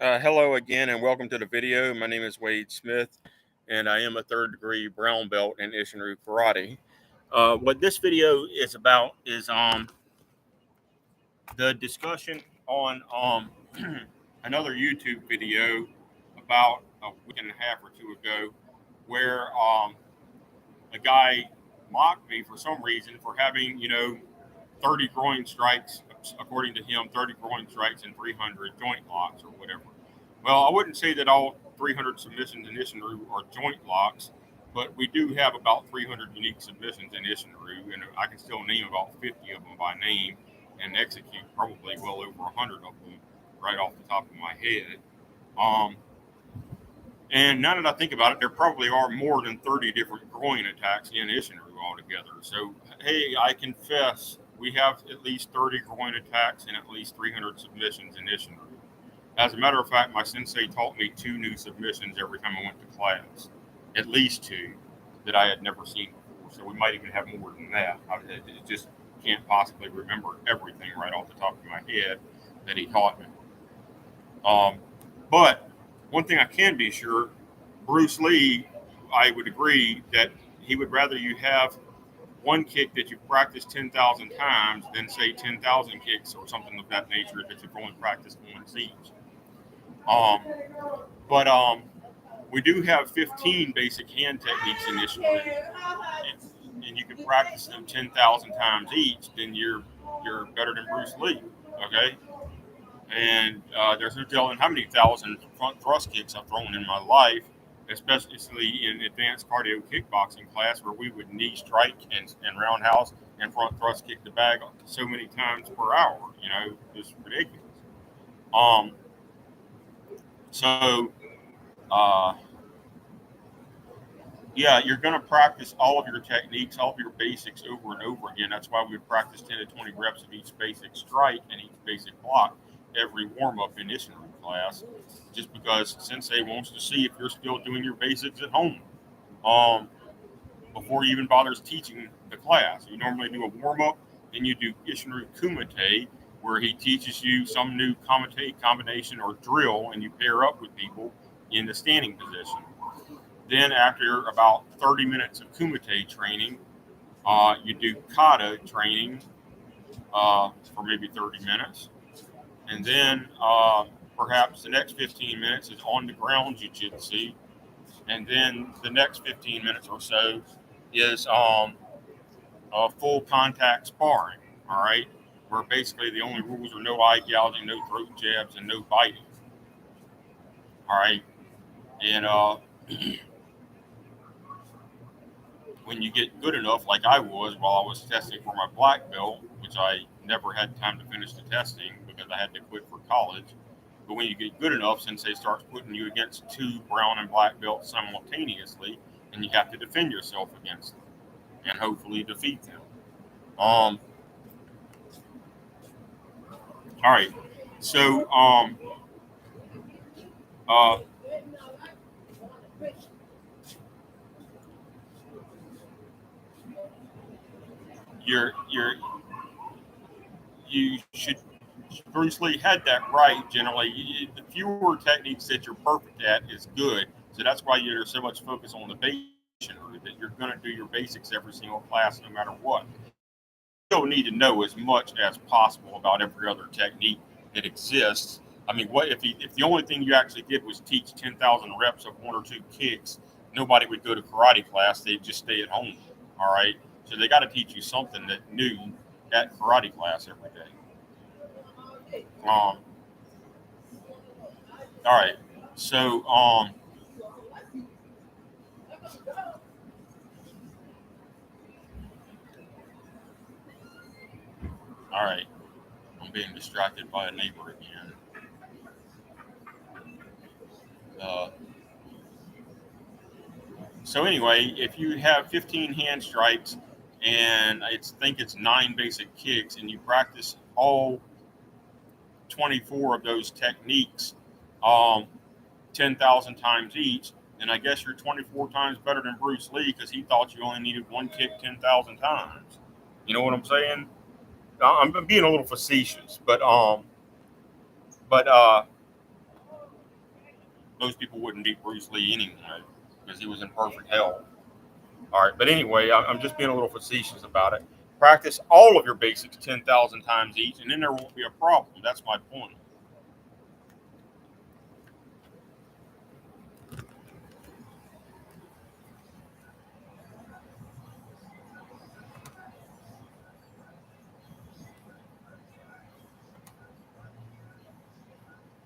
Hello again and welcome to the video. My name is Wade Smith and I am a third degree brown belt in Isshinryu Karate. What this video is about is the discussion on another YouTube video about a week and a half or two ago where a guy mocked me for some reason for having, 30 groin strikes, according to him, 30 groin strikes and 300 joint locks or whatever. Well, I wouldn't say that all 300 submissions in Isshinryu are joint locks, but we do have about 300 unique submissions in Isshinryu, and I can still name about 50 of them by name and execute probably well over 100 of them right off the top of my head. And now that I think about it, there probably are more than 30 different groin attacks in Isshinryu altogether. So, hey, I confess we have at least 30 groin attacks and at least 300 submissions in Isshinryu. As a matter of fact, my sensei taught me 2 new submissions every time I went to class, at least 2 that I had never seen before. So we might even have more than that. I just can't possibly remember everything right off the top of my head that he taught me. But one thing I can be sure, Bruce Lee, I would agree that he would rather you have one kick that you practice 10,000 times than say 10,000 kicks or something of that nature that you've only practiced once each. But we do have 15 basic hand techniques in this one, and you can practice them 10,000 times each, then you're better than Bruce Lee, okay? And there's no telling how many thousand front thrust kicks I've thrown in my life, especially in advanced cardio kickboxing class where we would knee strike and roundhouse and front thrust kick the bag so many times per hour. It's ridiculous. So, yeah, you're going to practice all of your techniques, all of your basics over and over again. That's why we practice 10 to 20 reps of each basic strike and each basic block every warm-up in Isshinryu class, just because Sensei wants to see if you're still doing your basics at home before he even bothers teaching the class. You normally do a warm-up, then you do Isshinryu Kumite, where he teaches you some new kumite combination or drill, and you pair up with people in the standing position. Then after about 30 minutes of kumite training, you do kata training for maybe 30 minutes. And then perhaps the next 15 minutes is on the ground jiu-jitsu. And then the next 15 minutes or so is full contact sparring, all right? Where basically the only rules are no eye gouging, no throat jabs, and no biting. All right. And when you get good enough, like I was while I was testing for my black belt, which I never had time to finish the testing because I had to quit for college. But when you get good enough, Sensei starts putting you against 2 brown and black belts simultaneously, and you have to defend yourself against them and hopefully defeat them. All right. So, you should. Bruce Lee had that right. Generally, the fewer techniques that you're perfect at is good. So that's why there's so much focus on the basics, that you're going to do your basics every single class, no matter what. You don't need to know as much as possible about every other technique that exists. I mean, what if the only thing you actually did was teach 10,000 reps of 1 or 2 kicks? Nobody would go to karate class. They'd just stay at home. All right. So they got to teach you something that new at karate class every day. All right. So, all right. I'm being distracted by a neighbor again. So anyway, if you have 15 hand strikes and I think it's 9 basic kicks, and you practice all 24 of those techniques 10,000 times each, then I guess you're 24 times better than Bruce Lee because he thought you only needed 1 kick 10,000 times. You know what I'm saying? I'm being a little facetious, but those people wouldn't beat Bruce Lee anyway because he was in perfect health. All right, but anyway, I'm just being a little facetious about it. Practice all of your basics 10,000 times each, and then there won't be a problem. That's my point.